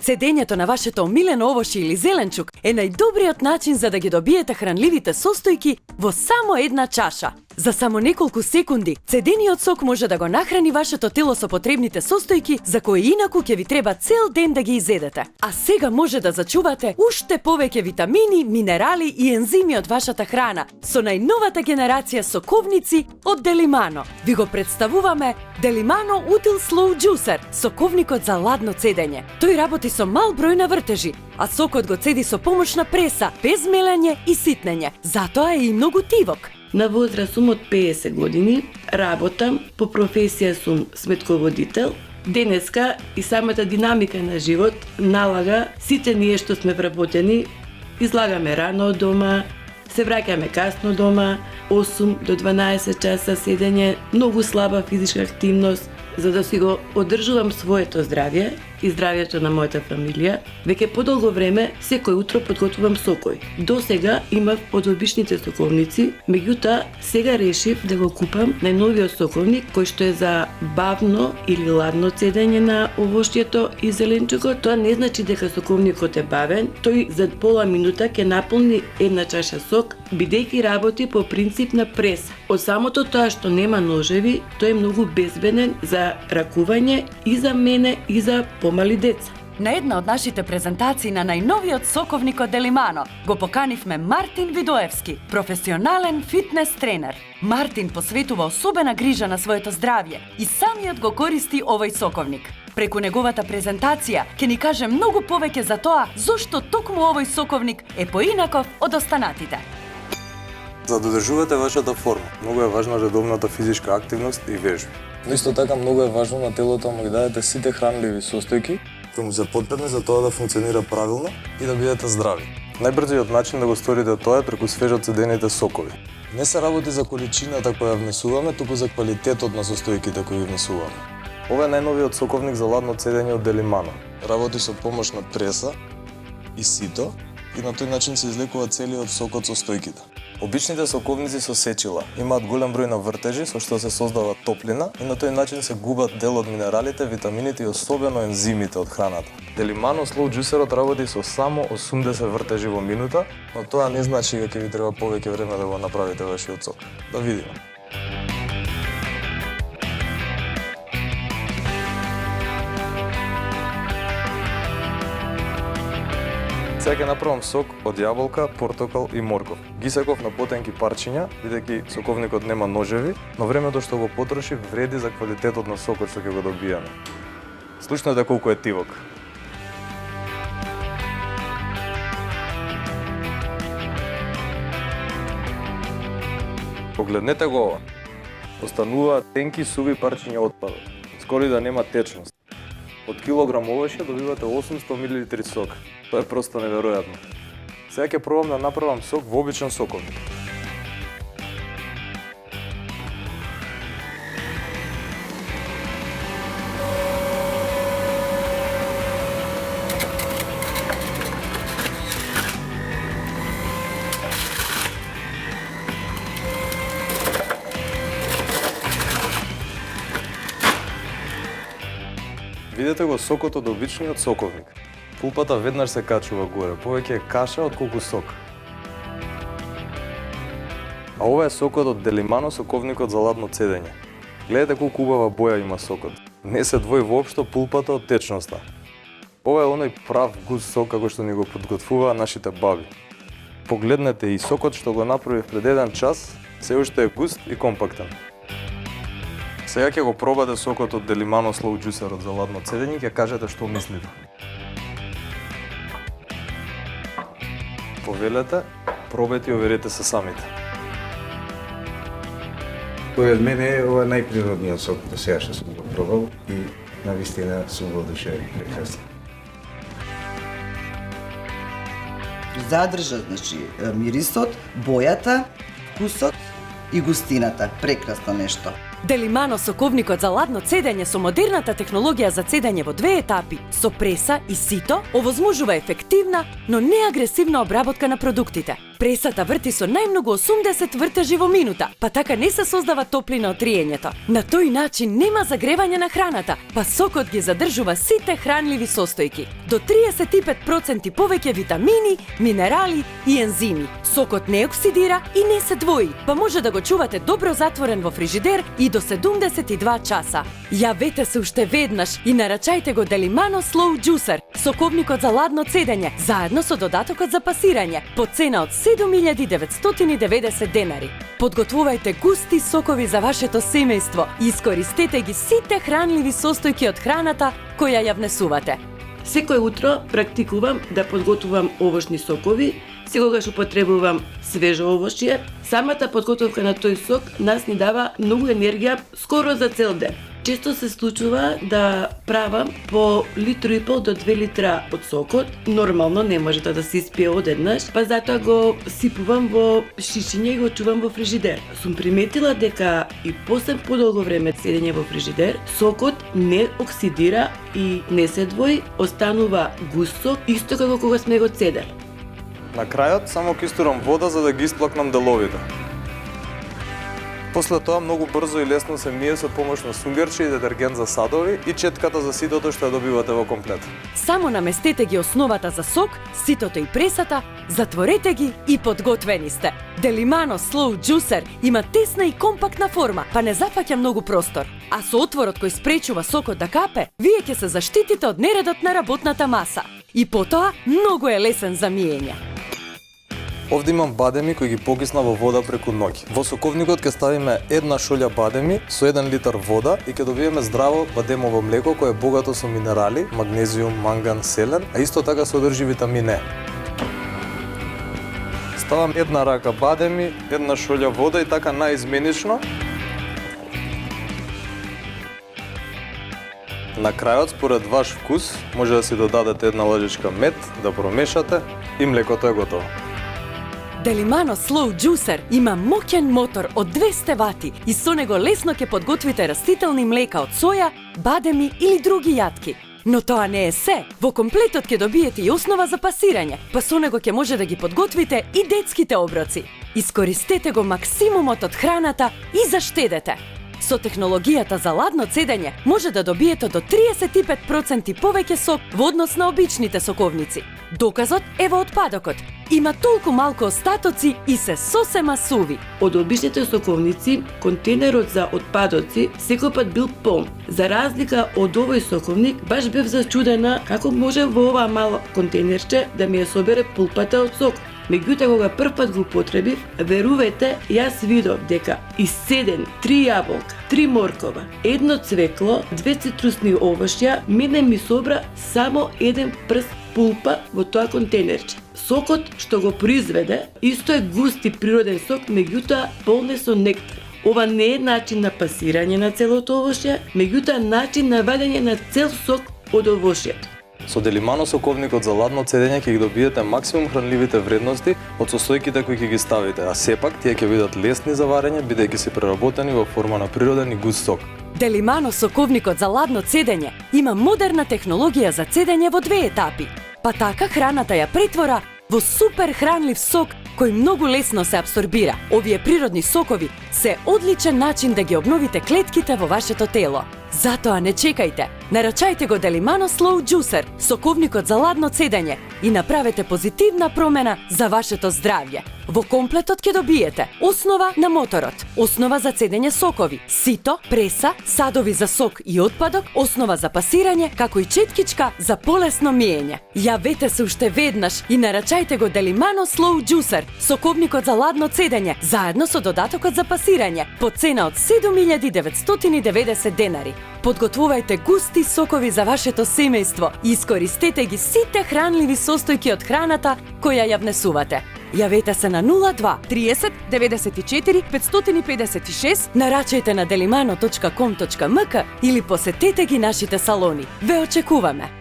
Цедењето на вашето омилено овошје или зеленчук е најдобриот начин за да ги добиете хранливите состојки во само една чаша. За само неколку секунди, цедениот сок може да го нахрани вашето тело со потребните состојки за кои инаку ќе ви треба цел ден да ги изедете. А сега може да зачувате уште повеќе витамини, минерали и ензими од вашата храна со најновата генерација соковници од Делимано. Ви го представуваме Делимано Утил Slow Juicer, соковникот за ладно цедење. Тој работи со мал број на вртежи, а сокот го цеди со помош на преса, без мелење и ситнење. Затоа е и многу тивок. На возраст сум од 50 години, работам, по професија сум сметководител. Денеска и самата динамика на живот налага сите ние што сме вработени, излагаме рано од дома, се враќаме касно дома, 8 до 12 часа седење, многу слаба физичка активност, за да си го одржувам своето здравје и здравјето на мојата фамилија. Веќе подолго време, секој утро подготвувам сокој. До сега имав од обичните соковници, меѓутоа сега решив да го купам најновиот соковник кој што е за бавно или ладно цедење на овошјето и зеленчукот. Тоа не значи дека соковникот е бавен, тој за пола минута ќе наполни една чаша сок, бидејќи работи по принцип на преса. Од самото тоа што нема ножеви, тој е многу безбеден за ракување и за мене и за помали деца. На една од нашите презентации на најновиот соковник од Делимано го поканивме Мартин Видоевски, професионален фитнес тренер. Мартин посветува особена грижа на своето здравје и самиот го користи овој соковник. Преку неговата презентација ќе ни каже многу повеќе за тоа зошто токму овој соковник е поинаков од останатите. За да одржувате вашата форма, многу е важна редовната физичка активност и вежби. Но исто така многу е важно на телото му ги дадете сите хранливи состојки кои му се потребни за тоа да функционира правилно и да бидете здрави. Најбрзиот начин да го сторите тоа е преку свежо цедените сокови. не се работи за количината која внесуваме, туку за квалитетот на состојките кои внесуваме. Ова е најновиот соковник за ладно цедење од Делимано. Работи со помош на преса и сито и на тој начин се излекува целиот сок од состојките. Обичните соковници со сечила имаат голем број на вртежи со што се создава топлина и на тој начин се губат дел од минералите, витамините и особено ензимите од храната. Делимано Slow Juicerот работи со само 80 вртежи во минута, но тоа не значи дека ќе ви треба повеќе време да го направите вашиот сок. Да видиме. Сега ќе направам сок од јаболка, портокал и морков. Ги секов на потенки парчиња, бидејќи соковникот нема ножеви, но времето што го потроши вреди за квалитетот на сокот што ќе го добиеме. Слушнете колку е тивок. Погледнете го ова. Остануваат тенки суви парчиња отпадот. Скоро и да нема течност. Од килограм овошје добивате 800 мл сок. Тоа е просто неверојатно. Сега ќе пробам да направам сок во обичен соковник. Видете го сокот од обичниот соковник. Пулпата веднаш се качува горе, повеќе е каша отколку сок. А ова е сокот од Делимано, соковникот за ладно цедење. Гледате колку убава боја има сокот. Не се двои воопшто пулпата од течноста. Ова е оној прав густ сок како што ни го подготвуваа нашите баби. Погледнете и сокот што го направив пред 1 час, се уште е густ и компактен. Сега ќе го пробате сокот од Делимано Slow Juicerот за ладно цедење и ќе кажете што мислите. Повелете, пробете и оверете се самите. Според мене ова е најприродниот сок до сега што сум го пробал и навистина сум воодушевен. Прекрасно. Задржа, значи, мирисот, бојата, вкусот и густината. Прекрасно нешто. Делимано соковникот за ладно цедење со модерната технологија за цедење во 2 етапи, со преса и сито, овозможува ефективна, но неагресивна обработка на продуктите. Пресата врти со најмногу 80 вртежи во минута, па така не се создава топлина од триењето. На тој начин нема загревање на храната, па сокот ги задржува сите хранливи состојки. До 35% повеќе витамини, минерали и ензими. Сокот не оксидира и не се двои, па може да го чувате добро затворен во фрижидер и до 72 часа. Јавете се уште веднаш и нарачајте го Деlimano Slow Juicer, соковникот за ладно цедење, заедно со додатокот за пасирање, по цена од 7.990 денари. Подготвувајте густи сокови за вашето семејство и искористете ги сите хранливи состојки од храната која ја внесувате. Секој утро практикувам да подготвувам овошни сокови, секогаш употребувам свежо овошје. Самата подготовка на тој сок нас ни дава многу енергија скоро за цел ден. Често се случува да правам по литро и пол до 2 литра од сокот. Нормално не може да се испие одеднаш, па затоа го сипувам во шишиња и го чувам во фрижидер. Сум приметила дека и после подолго време седење во фрижидер, сокот не оксидира и не се двои, останува густ сок, исто како кога сме го цедели. На крајот само ќе истурам вода за да ги исплакнам деловите. После тоа многу брзо и лесно се мие со помош на сунгерче и детергент за садови и четката за ситото што ја добивате во комплет. Само наместете ги основата за сок, ситото и пресата, затворете ги и подготвени сте. Delimano Slow Juicer има тесна и компактна форма, па не зафаќа многу простор. А со отворот кој спречува сокот да капе, вие ќе се заштитите од нередот на работната маса. И потоа многу е лесен за миење. Овде имам бадеми кои ги покисна во вода преку ноќ. Во соковникот ќе ставиме 1 шолја бадеми со 1 литар вода и ќе добиеме здраво бадемово млеко кое е богато со минерали, магнезиум, манган, селен, а исто така содржи витамин Е. Ставам 1 рака бадеми, 1 шолја вода и така наизменично. На крајот, според ваш вкус, може да си додадете 1 лажичка мед, да промешате и млекото е готово. Delimano Slow Juicer има моќен мотор од 200 вати и со него лесно ќе подготвите растителни млека од соја, бадеми или други јатки. Но тоа не е се. Во комплетот ќе добиете и основа за пасирање, па со него ќе може да ги подготвите и детските оброци. Искористете го максимумот од храната и заштедете. Со технологијата за ладно цедење може да добиете до 35% повеќе сок во однос на обичните соковници. Доказот е во отпадокот. Има толку малку остатоци и се сосема суви. Од обичните соковници, контейнерот за отпадоци секој пат бил полн. За разлика од овој соковник, баш бев зачудена како може во ова мало контейнерче да ми ја собере пулпата од сок. Меѓутоа кога првпат го употребив, верувате, јас видов дека изседен 3 јаболка, 3 моркова, 1 цвекло, 2 цитрусни овошја, мене ми собра само 1 прст пулпа во тоа контейнерче. Сокот што го произведе исто е густ и природен сок, меѓутоа полн е со нектар. Ова не е начин на пасирање на целото овошје, меѓутоа начин на вадење на цел сок од овошјето. Со Delimano соковникот за ладно цедење ќе ги добиете максимум хранливите вредности од состојките кои ќе ги ставите, а сепак тие ќе бидат лесни за варење бидејќи се преработени во форма на природен и густ сок. Delimano соковникот за ладно цедење има модерна технологија за цедење во 2 етапи. Па така храната ја претвора во супер хранлив сок кој многу лесно се апсорбира. Овие природни сокови се одличен начин да ги обновите клетките во вашето тело. Затоа не чекајте. Нарачајте го Delimano Slow Juicer, соковникот за ладно цедење и направете позитивна промена за вашето здравје. Во комплетот ќе добиете основа на моторот, основа за цедење сокови, сито, преса, садови за сок и отпадок, основа за пасирање, како и четкичка за полесно миење. Јавете се уште веднаш и нарачајте го Delimano Slow Juicer, соковникот за ладно цедење, заедно со додатокот за пасирање, по цена од 7.990 денари. Подготвувајте густи сокови за вашето семејство и искористете ги сите хранливи состојки од храната која ја внесувате. Јавете се на 02 30 94 556, нарачајте на delimano.com.mk или посетете ги нашите салони. Ве очекуваме!